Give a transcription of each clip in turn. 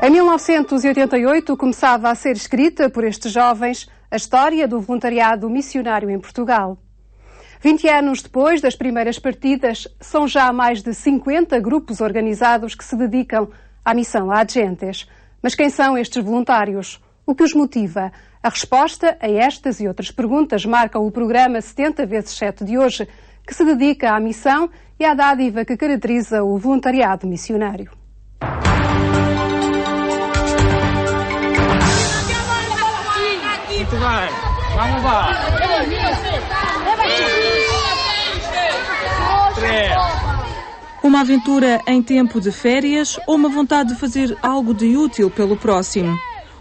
Em 1988 começava a ser escrita por estes jovens a história do voluntariado missionário em Portugal. 20 anos depois das primeiras partidas, são já mais de 50 grupos organizados que se dedicam à missão Ad Gentes. Mas quem são estes voluntários? O que os motiva? A resposta a estas e outras perguntas marcam o programa 70x7 de hoje, que se dedica à missão e à dádiva que caracteriza o voluntariado missionário. Muito bem, vamos lá. 3. Uma aventura em tempo de férias ou uma vontade de fazer algo de útil pelo próximo?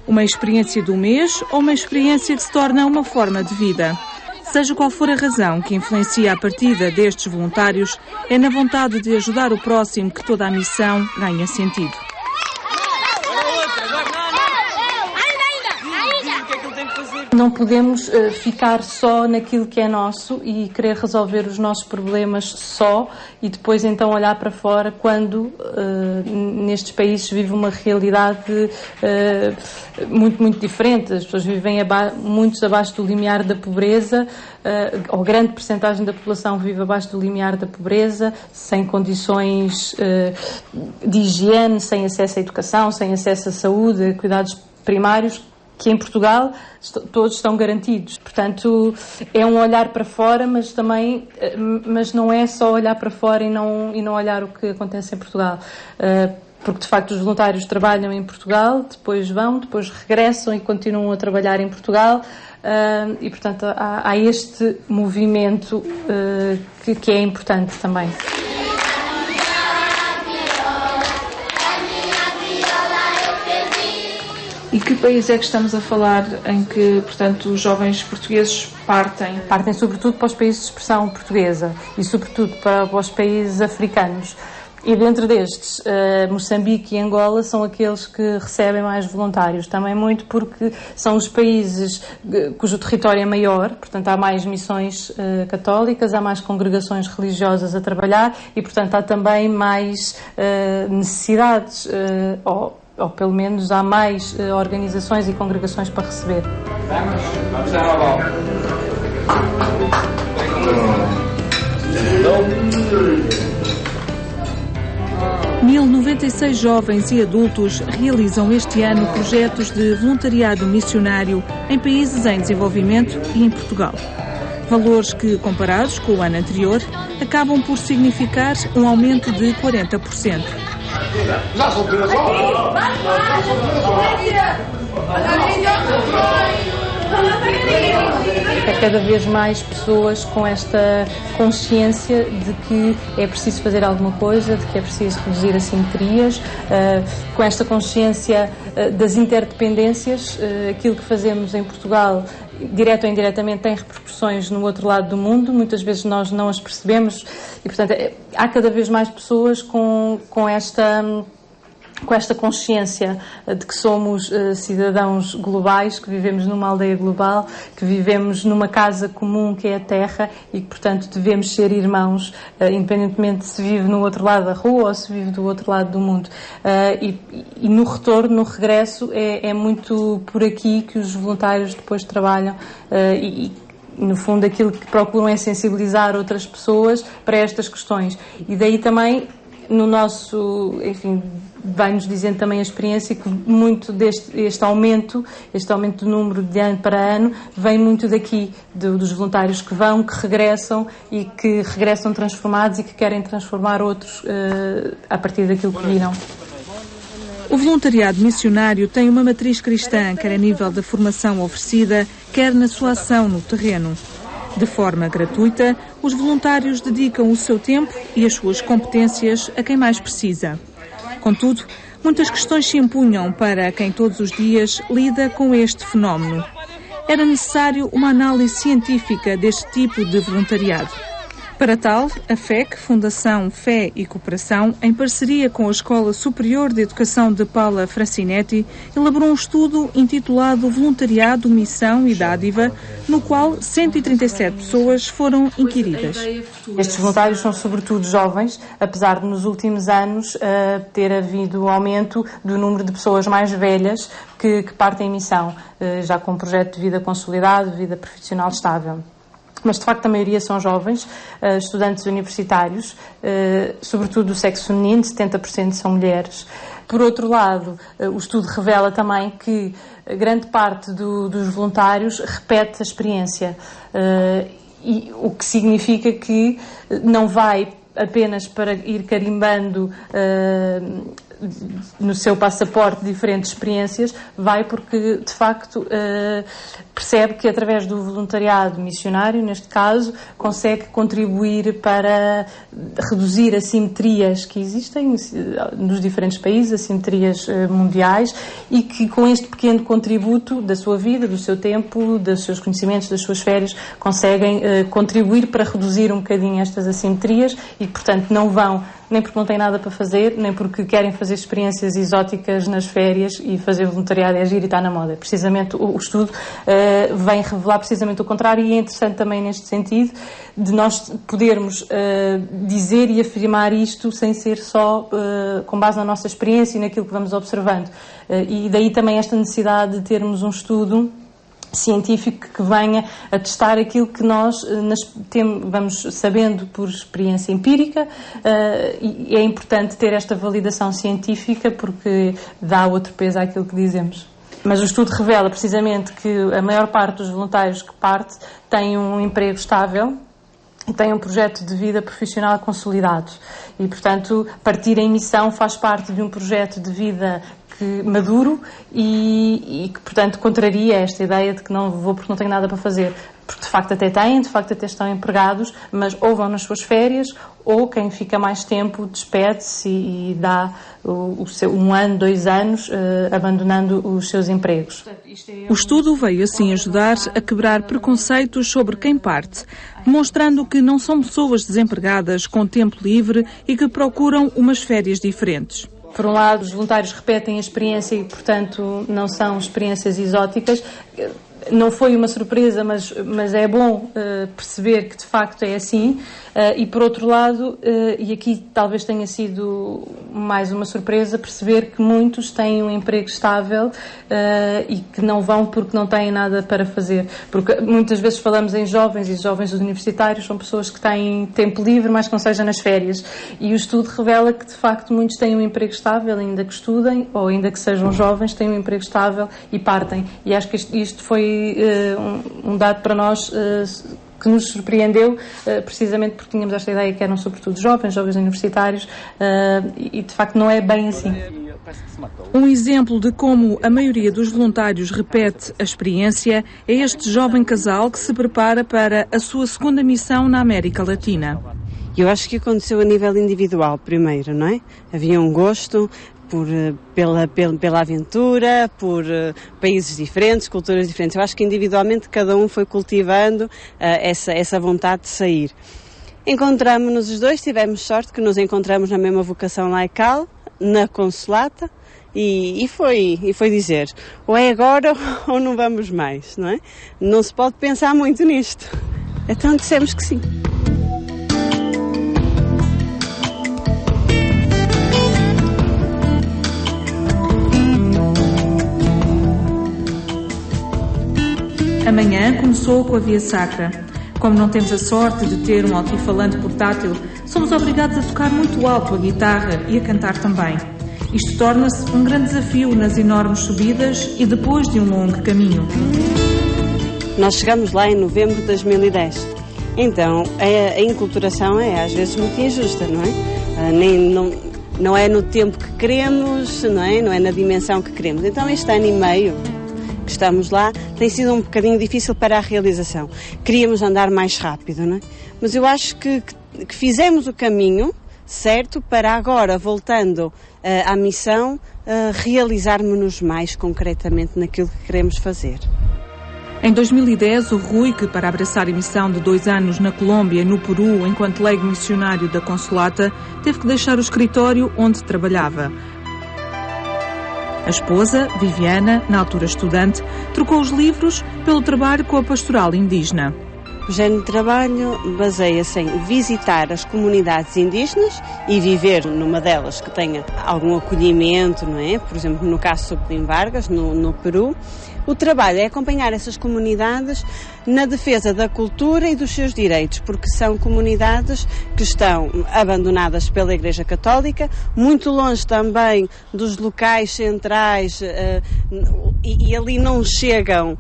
Uma experiência do mês ou uma experiência que se torna uma forma de vida? Seja qual for a razão que influencia a partida destes voluntários, é na vontade de ajudar o próximo que toda a missão ganha sentido. Não podemos ficar só naquilo que é nosso e querer resolver os nossos problemas só e depois então olhar para fora quando nestes países vive uma realidade muito diferente. As pessoas vivem muitos abaixo do limiar da pobreza, ou grande percentagem da população vive abaixo do limiar da pobreza, sem condições de higiene, sem acesso à educação, sem acesso à saúde, a cuidados primários, que em Portugal todos estão garantidos. Portanto, é um olhar para fora, mas não é só olhar para fora e não olhar o que acontece em Portugal. Porque, de facto, os voluntários trabalham em Portugal, depois regressam e continuam a trabalhar em Portugal. E, portanto, há este movimento que é importante também. E que país é que estamos a falar em que, portanto, os jovens portugueses partem? Partem sobretudo para os países de expressão portuguesa e sobretudo para os países africanos. E dentro destes, Moçambique e Angola são aqueles que recebem mais voluntários. Também muito porque são os países cujo território é maior, portanto há mais missões católicas, há mais congregações religiosas a trabalhar e, portanto, há também mais necessidades, ou pelo menos há mais organizações e congregações para receber. Vamos dar uma volta. 1096 jovens e adultos realizam este ano projetos de voluntariado missionário em países em desenvolvimento e em Portugal. Valores que, comparados com o ano anterior, acabam por significar um aumento de 40%. É cada vez mais pessoas com esta consciência de que é preciso fazer alguma coisa, de que é preciso reduzir assimetrias, com esta consciência das interdependências. Aquilo que fazemos em Portugal, direto ou indiretamente, tem repercussões no outro lado do mundo. Muitas vezes nós não as percebemos e, portanto, há cada vez mais pessoas com esta consciência de que somos cidadãos globais, que vivemos numa aldeia global, que vivemos numa casa comum que é a terra e que, portanto, devemos ser irmãos, independentemente se vive no outro lado da rua ou se vive do outro lado do mundo. E no retorno, no regresso, é muito por aqui que os voluntários depois trabalham e no fundo, aquilo que procuram é sensibilizar outras pessoas para estas questões. E daí também, no nosso, enfim, vai-nos dizendo também a experiência que muito este aumento do número de ano para ano vem muito daqui, dos voluntários que vão, que regressam e que regressam transformados e que querem transformar outros a partir daquilo que viram. O voluntariado missionário tem uma matriz cristã, quer a nível da formação oferecida, quer na sua ação no terreno. De forma gratuita, os voluntários dedicam o seu tempo e as suas competências a quem mais precisa. Contudo, muitas questões se impunham para quem todos os dias lida com este fenómeno. Era necessário uma análise científica deste tipo de voluntariado. Para tal, a FEC, Fundação Fé e Cooperação, em parceria com a Escola Superior de Educação de Paula Francinetti, elaborou um estudo intitulado Voluntariado, Missão e Dádiva, no qual 137 pessoas foram inquiridas. Estes voluntários são sobretudo jovens, apesar de nos últimos anos ter havido aumento do número de pessoas mais velhas que partem em missão, já com um projeto de vida consolidado, vida profissional estável. Mas, de facto, a maioria são jovens, estudantes universitários, sobretudo do sexo feminino, 70% são mulheres. Por outro lado, o estudo revela também que grande parte dos voluntários repete a experiência, o que significa que não vai apenas para ir carimbando no seu passaporte diferentes experiências, vai porque, de facto, percebe que através do voluntariado missionário, neste caso, consegue contribuir para reduzir assimetrias que existem nos diferentes países, assimetrias mundiais, e que com este pequeno contributo da sua vida, do seu tempo, dos seus conhecimentos, das suas férias, conseguem contribuir para reduzir um bocadinho estas assimetrias e, portanto, não vão nem porque não têm nada para fazer, nem porque querem fazer experiências exóticas nas férias e fazer voluntariado é agir e está na moda. Precisamente o estudo vem revelar precisamente o contrário, e é interessante também neste sentido de nós podermos dizer e afirmar isto sem ser só com base na nossa experiência e naquilo que vamos observando. E daí também esta necessidade de termos um estudo científico que venha a testar aquilo que nós vamos sabendo por experiência empírica, e é importante ter esta validação científica porque dá outro peso àquilo que dizemos. Mas o estudo revela precisamente que a maior parte dos voluntários que parte tem um emprego estável e tem um projeto de vida profissional consolidado. E, portanto, partir em missão faz parte de um projeto de vida maduro e que, portanto, contraria esta ideia de que não vou porque não tenho nada para fazer. Porque, de facto, até têm, de facto, até estão empregados, mas ou vão nas suas férias, ou quem fica mais tempo despede-se e dá um ano, 2 anos, abandonando os seus empregos. O estudo veio, assim, ajudar a quebrar preconceitos sobre quem parte, demonstrando que não são pessoas desempregadas com tempo livre e que procuram umas férias diferentes. Por um lado, os voluntários repetem a experiência e, portanto, não são experiências exóticas. Não foi uma surpresa, mas é bom perceber que de facto é assim. E por outro lado, e aqui talvez tenha sido mais uma surpresa, perceber que muitos têm um emprego estável e que não vão porque não têm nada para fazer. Porque muitas vezes falamos em jovens, e jovens universitários são pessoas que têm tempo livre, mas que não seja nas férias. E o estudo revela que de facto muitos têm um emprego estável, ainda que estudem, ou ainda que sejam jovens, têm um emprego estável e partem. E acho que isto foi um dado para nós que nos surpreendeu, precisamente porque tínhamos esta ideia que eram sobretudo jovens universitários, e de facto não é bem assim. Um exemplo de como a maioria dos voluntários repete a experiência é este jovem casal que se prepara para a sua segunda missão na América Latina. Eu acho que aconteceu a nível individual primeiro, não é? Havia um gosto pela aventura, por países diferentes, culturas diferentes. Eu acho que individualmente cada um foi cultivando essa vontade de sair. Encontramos-nos os dois, tivemos sorte que nos encontramos na mesma vocação laical, na Consolata, e foi dizer, ou é agora ou não vamos mais, não é? Não se pode pensar muito nisto. Então dissemos que sim. Amanhã começou com a Via Sacra. Como não temos a sorte de ter um altifalante portátil, somos obrigados a tocar muito alto a guitarra e a cantar também. Isto torna-se um grande desafio nas enormes subidas e depois de um longo caminho. Nós chegamos lá em novembro de 2010. Então, a enculturação é às vezes muito injusta, não é? Não é no tempo que queremos, não é na dimensão que queremos. Então, este ano e meio que estamos lá, tem sido um bocadinho difícil para a realização. Queríamos andar mais rápido, não é? Mas eu acho que fizemos o caminho certo para agora, voltando à missão, realizarmos-nos mais concretamente naquilo que queremos fazer. Em 2010, o Rui, que para abraçar a missão de 2 anos na Colômbia e no Peru enquanto leigo missionário da Consolata, teve que deixar o escritório onde trabalhava. A esposa, Viviana, na altura estudante, trocou os livros pelo trabalho com a pastoral indígena. O género de trabalho baseia-se em visitar as comunidades indígenas e viver numa delas que tenha algum acolhimento, não é? Por exemplo, no caso de Sublim Vargas, no Peru. O trabalho é acompanhar essas comunidades na defesa da cultura e dos seus direitos, porque são comunidades que estão abandonadas pela Igreja Católica, muito longe também dos locais centrais e ali não chegam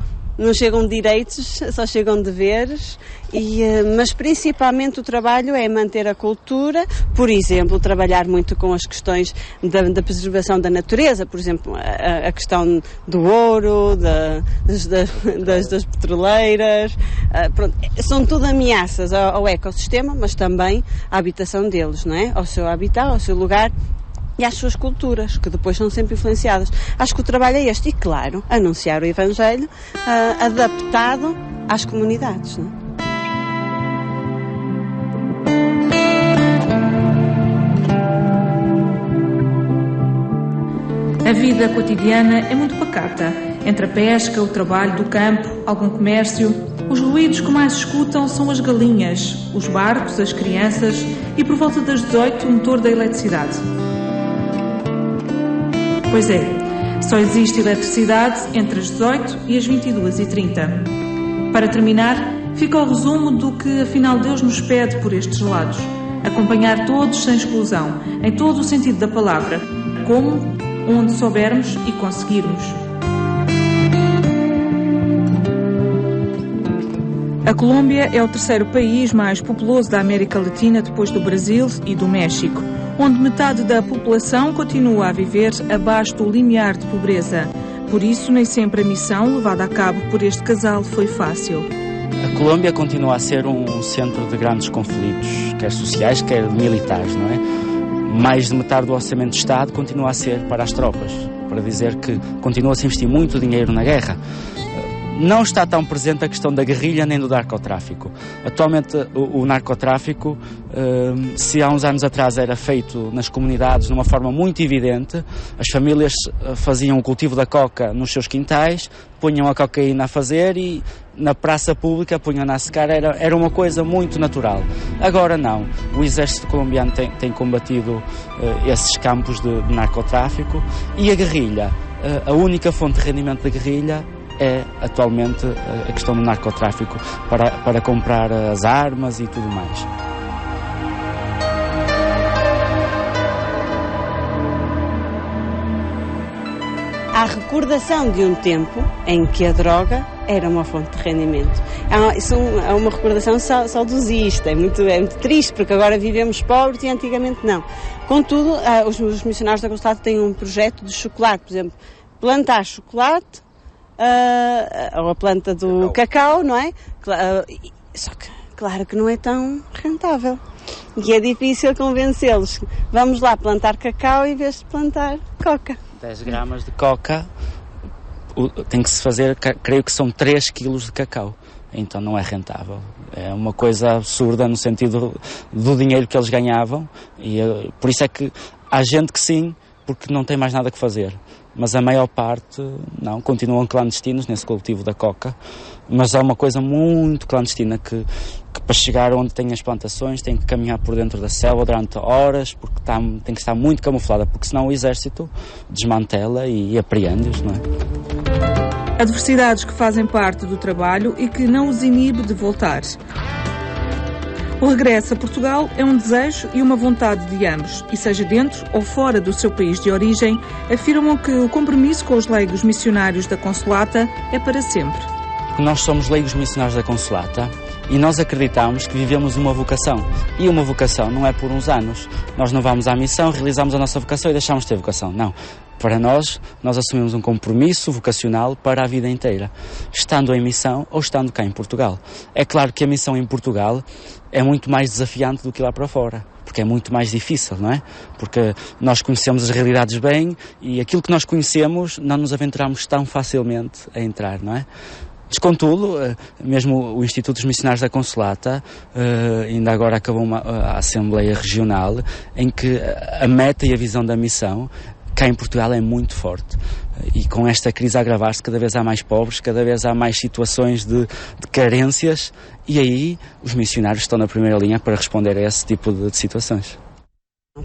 direitos, só chegam deveres, mas principalmente o trabalho é manter a cultura, por exemplo, trabalhar muito com as questões da preservação da natureza, por exemplo, a questão do ouro, das petroleiras, pronto, são tudo ameaças ao ecossistema, mas também à habitação deles, não é? Ao seu habitat, ao seu lugar. E às suas culturas, que depois são sempre influenciadas. Acho que o trabalho é este. E, claro, anunciar o Evangelho adaptado às comunidades. Não é? A vida cotidiana é muito pacata. Entre a pesca, o trabalho do campo, algum comércio, os ruídos que mais escutam são as galinhas, os barcos, as crianças e, por volta das 18, o motor da eletricidade. Pois é, só existe eletricidade entre as 18 e as 22h30. Para terminar, fica o resumo do que afinal Deus nos pede por estes lados. Acompanhar todos sem exclusão, em todo o sentido da palavra, como, onde soubermos e conseguirmos. A Colômbia é o terceiro país mais populoso da América Latina depois do Brasil e do México, onde metade da população continua a viver abaixo do limiar de pobreza. Por isso, nem sempre a missão levada a cabo por este casal foi fácil. A Colômbia continua a ser um centro de grandes conflitos, quer sociais, quer militares, não é? Mais de metade do orçamento do Estado continua a ser para as tropas, para dizer que continua-se a investir muito dinheiro na guerra. Não está tão presente a questão da guerrilha nem do narcotráfico. Atualmente o narcotráfico, se há uns anos atrás era feito nas comunidades de uma forma muito evidente, as famílias faziam o cultivo da coca nos seus quintais, punham a cocaína a fazer e na praça pública punham-na a secar, era uma coisa muito natural. Agora não, o exército colombiano tem combatido esses campos de narcotráfico e a guerrilha, a única fonte de rendimento da guerrilha é atualmente a questão do narcotráfico para comprar as armas e tudo mais. Há recordação de um tempo em que a droga era uma fonte de rendimento. É uma recordação saudosista, é muito triste, porque agora vivemos pobres e antigamente não. Contudo, os missionários da Consolata têm um projeto de chocolate, por exemplo, plantar chocolate, ou a planta do cacau, não é? Só que, claro que não é tão rentável. E é difícil convencê-los. Vamos lá plantar cacau em vez de plantar coca. 10 gramas de coca tem que se fazer, creio que são 3 quilos de cacau. Então não é rentável. É uma coisa absurda no sentido do dinheiro que eles ganhavam. E por isso é que há gente que sim, porque não tem mais nada que fazer. Mas a maior parte, não, continuam clandestinos nesse cultivo da coca, mas é uma coisa muito clandestina que para chegar onde tem as plantações tem que caminhar por dentro da selva durante horas, porque tem que estar muito camuflada, porque senão o exército desmantela e apreende-os, não é? Adversidades que fazem parte do trabalho e que não os inibe de voltar. O regresso a Portugal é um desejo e uma vontade de ambos, e seja dentro ou fora do seu país de origem, afirmam que o compromisso com os leigos missionários da Consolata é para sempre. Nós somos leigos missionários da Consolata e nós acreditamos que vivemos uma vocação. E uma vocação não é por uns anos. Nós não vamos à missão, realizamos a nossa vocação e deixamos de ter vocação. Não. Para nós assumimos um compromisso vocacional para a vida inteira, estando em missão ou estando cá em Portugal. É claro que a missão em Portugal é muito mais desafiante do que lá para fora, porque é muito mais difícil, não é? Porque nós conhecemos as realidades bem e aquilo que nós conhecemos não nos aventuramos tão facilmente a entrar, não é? Mas, contudo, mesmo o Instituto dos Missionários da Consolata, ainda agora acabou a Assembleia Regional, em que a meta e a visão da missão cá em Portugal é muito forte. E com esta crise a agravar-se, cada vez há mais pobres, cada vez há mais situações de carências, e aí os missionários estão na primeira linha para responder a esse tipo de situações.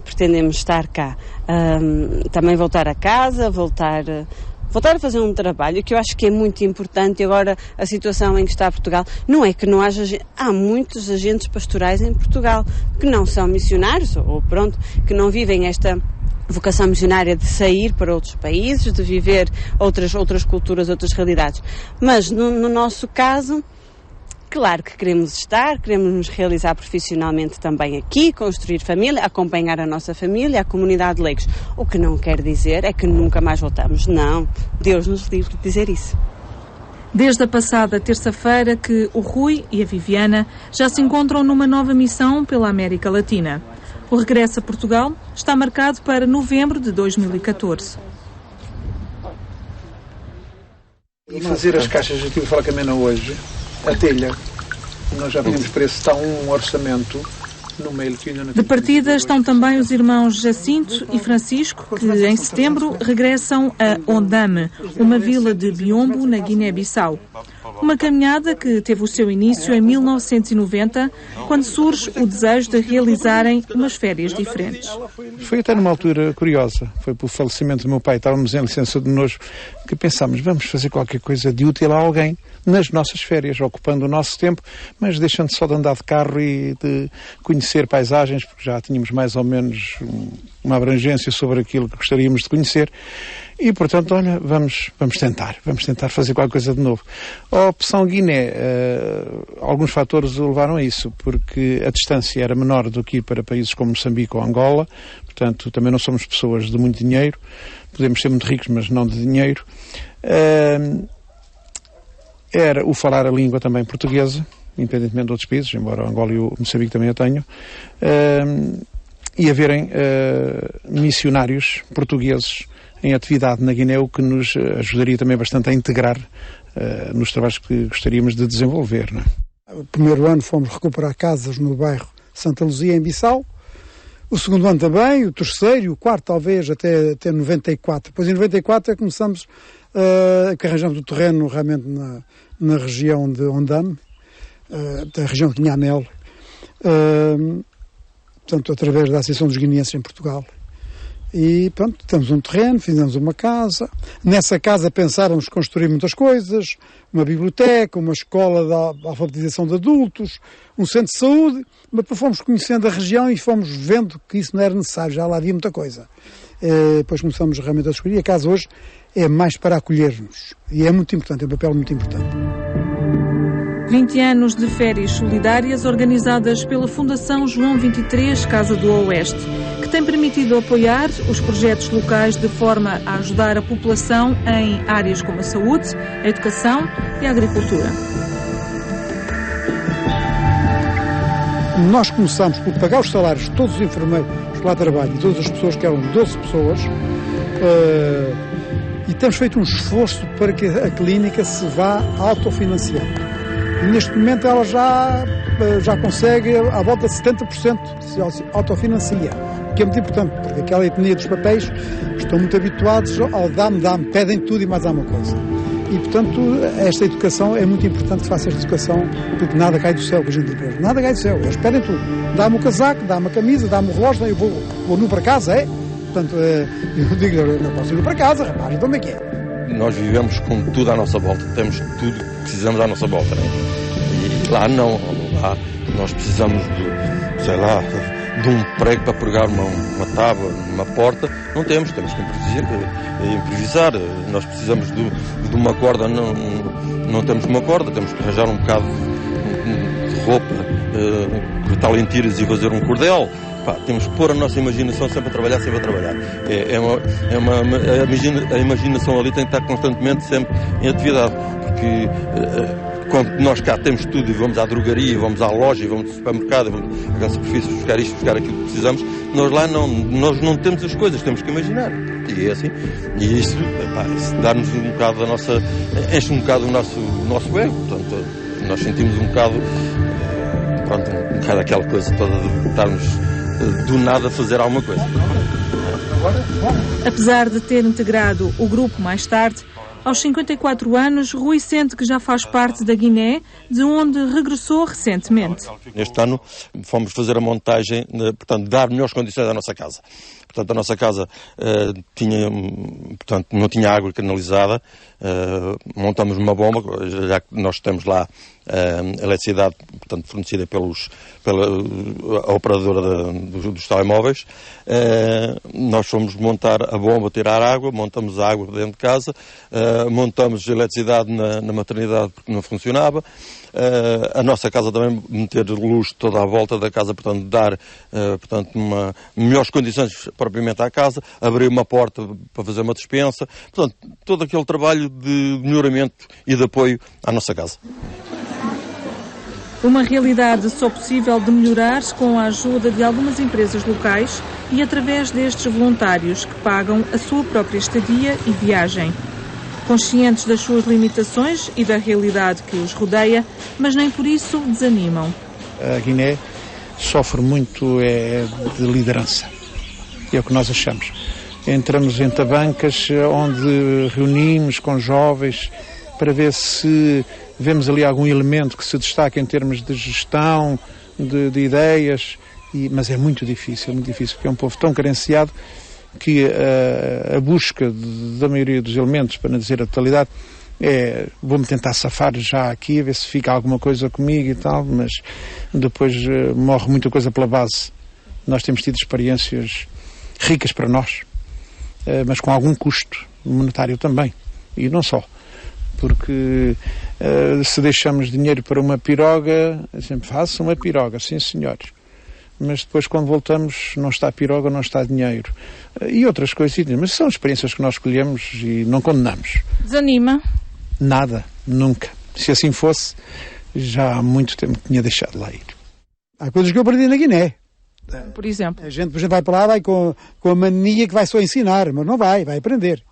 Pretendemos estar cá, também voltar a casa, voltar a fazer um trabalho que eu acho que é muito importante. E agora a situação em que está Portugal, não é que não haja, há muitos agentes pastorais em Portugal que não são missionários, ou pronto, que não vivem esta vocação missionária de sair para outros países, de viver outras culturas, outras realidades. Mas no nosso caso, claro que queremos nos realizar profissionalmente também aqui, construir família, acompanhar a nossa família, a comunidade de leigos. O que não quer dizer é que nunca mais voltamos. Não, Deus nos livre de dizer isso. Desde a passada terça-feira que o Rui e a Viviana já se encontram numa nova missão pela América Latina. O regresso a Portugal está marcado para novembro de 2014. E fazer as caixas, eu estive a falar com a Mena hoje, a telha, nós já tínhamos preço, está um orçamento no mail que ainda não. De partida estão também os irmãos Jacinto e Francisco, que em setembro regressam a Ondame, uma vila de Biombo, na Guiné-Bissau. Uma caminhada que teve o seu início em 1990, quando surge o desejo de realizarem umas férias diferentes. Foi até numa altura curiosa, foi pelo falecimento do meu pai, estávamos em licença de nojo, que pensámos, vamos fazer qualquer coisa de útil a alguém nas nossas férias, ocupando o nosso tempo, mas deixando só de andar de carro e de conhecer paisagens, porque já tínhamos mais ou menos uma abrangência sobre aquilo que gostaríamos de conhecer. E, portanto, olha, vamos tentar fazer qualquer coisa de novo. A opção Guiné, alguns fatores o levaram a isso, porque a distância era menor do que ir para países como Moçambique ou Angola, portanto, também não somos pessoas de muito dinheiro, podemos ser muito ricos, mas não de dinheiro. Era o falar a língua também portuguesa, independentemente de outros países, embora Angola e o Moçambique também a tenham, e haverem missionários portugueses em atividade na Guiné, o que nos ajudaria também bastante a integrar nos trabalhos que gostaríamos de desenvolver. Não é? O primeiro ano fomos recuperar casas no bairro Santa Luzia, em Bissau. O segundo ano também, o terceiro e o quarto talvez até 94. Depois em 94 começamos que arranjamos o terreno realmente na região de Ondame, da região de Quinhamel, portanto através da Associação dos Guineenses em Portugal. E pronto, temos um terreno, fizemos uma casa. Nessa casa pensávamos construir muitas coisas, uma biblioteca, uma escola de alfabetização de adultos, um centro de saúde, mas depois fomos conhecendo a região e fomos vendo que isso não era necessário, já lá havia muita coisa. Depois começamos realmente a descobrir, e a casa hoje é mais para acolher-nos, e é muito importante, é um papel muito importante. 20 anos de férias solidárias organizadas pela Fundação João 23 Casa do Oeste, que tem permitido apoiar os projetos locais de forma a ajudar a população em áreas como a saúde, a educação e a agricultura. Nós começamos por pagar os salários de todos os enfermeiros que lá trabalham, e todas as pessoas, que eram 12 pessoas, e temos feito um esforço para que a clínica se vá autofinanciando. E neste momento ela já consegue à volta de 70% se autofinancia, o que é muito importante, porque aquela etnia dos papéis estão muito habituados ao dá-me, pedem tudo e mais alguma coisa. E, portanto, esta educação é muito importante que faça esta educação, porque nada cai do céu, que a gente diz. Nada cai do céu, eles pedem tudo. Dá-me o casaco, dá-me a camisa, dá-me o relógio, eu vou nu para casa, é? Portanto, eu digo, eu não posso ir para casa, rapaz, então como é que é? Nós vivemos com tudo à nossa volta, temos tudo que precisamos à nossa volta, né? E lá não, lá nós precisamos de um prego para pregar uma tábua, uma porta, não temos que improvisar. Nós precisamos de uma corda, não temos uma corda, temos que arranjar um bocado de roupa, cortar lentilhas e fazer um cordel. Temos que pôr a nossa imaginação sempre a trabalhar. A imaginação ali tem que estar constantemente sempre em atividade, porque quando nós cá temos tudo e vamos à drogaria, vamos à loja, vamos ao supermercado, vamos à superfície buscar isto, buscar aquilo que precisamos, nós lá não temos as coisas, temos que imaginar. E é assim. E isso, dá-nos um bocado da nossa... enche um bocado o nosso ego. Portanto, nós sentimos um bocado... um bocado aquela coisa toda de estarmos do nada a fazer alguma coisa. Apesar de ter integrado o grupo mais tarde, aos 54 anos, Rui sente que já faz parte da Guiné, de onde regressou recentemente. Este ano fomos fazer a montagem, portanto, dar melhores condições à nossa casa. Portanto, a nossa casa não tinha água canalizada, montamos uma bomba, já que nós temos lá a eletricidade, portanto, fornecida pela operadora dos telemóveis. Nós fomos montar a bomba, tirar água, montamos a água dentro de casa, montamos a eletricidade na maternidade porque não funcionava. A nossa casa também meter luz toda à volta da casa, portanto, dar melhores condições propriamente à casa, abrir uma porta para fazer uma despensa, portanto, todo aquele trabalho de melhoramento e de apoio à nossa casa. Uma realidade só possível de melhorar com a ajuda de algumas empresas locais e através destes voluntários que pagam a sua própria estadia e viagem. Conscientes das suas limitações e da realidade que os rodeia, mas nem por isso desanimam. A Guiné sofre muito de liderança, é o que nós achamos. Entramos em tabancas onde reunimos com jovens para ver se vemos ali algum elemento que se destaque em termos de gestão, de ideias, mas é muito difícil, porque é um povo tão carenciado que a busca da maioria dos elementos, para não dizer a totalidade, vou-me tentar safar já aqui, a ver se fica alguma coisa comigo e tal, mas depois morre muita coisa pela base. Nós temos tido experiências ricas para nós, mas com algum custo monetário também, e não só. Porque se deixamos dinheiro para uma piroga, sempre faço uma piroga, sim senhores. Mas depois quando voltamos não está piroga, não está dinheiro. E outras coisas, mas são experiências que nós escolhemos e não condenamos. Desanima? Nada, nunca. Se assim fosse, já há muito tempo tinha deixado de lá ir. Há coisas que eu aprendi na Guiné. Por exemplo? A gente, vai para lá, vai com a mania que vai só ensinar, mas não vai aprender.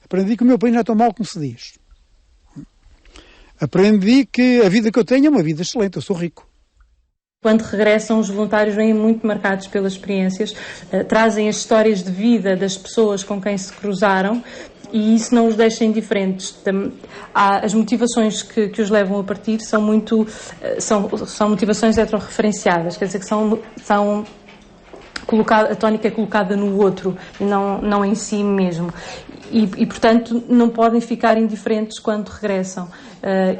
Aprendi que o meu país não é tão mau como se diz. Aprendi que a vida que eu tenho é uma vida excelente, eu sou rico. Quando regressam, os voluntários vêm muito marcados pelas experiências, trazem as histórias de vida das pessoas com quem se cruzaram e isso não os deixa indiferentes. As motivações que os levam a partir são motivações heterorreferenciadas, quer dizer que a tónica é colocada no outro e não em si mesmo. E, portanto, não podem ficar indiferentes quando regressam.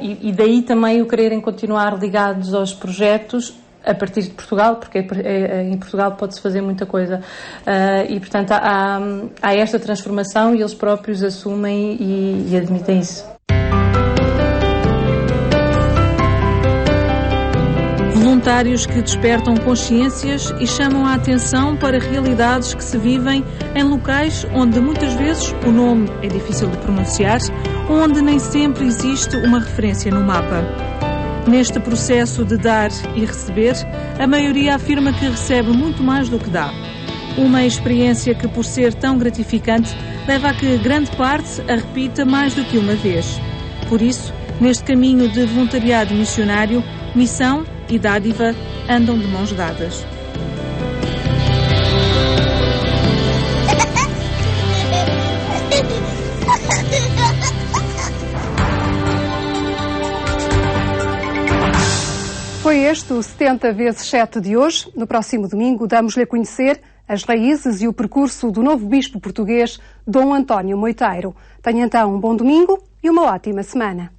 E daí também o quererem continuar ligados aos projetos a partir de Portugal, porque em Portugal pode-se fazer muita coisa. E, portanto, há esta transformação e eles próprios assumem e admitem isso. Voluntários que despertam consciências e chamam a atenção para realidades que se vivem em locais onde muitas vezes o nome é difícil de pronunciar, onde nem sempre existe uma referência no mapa. Neste processo de dar e receber, a maioria afirma que recebe muito mais do que dá. Uma experiência que, por ser tão gratificante, leva a que grande parte a repita mais do que uma vez. Por isso, neste caminho de voluntariado missionário, missão e dádiva andam de mãos dadas. Foi este o 70 × 7 de hoje. No próximo domingo damos-lhe a conhecer as raízes e o percurso do novo bispo português, Dom António Moiteiro. Tenha então um bom domingo e uma ótima semana.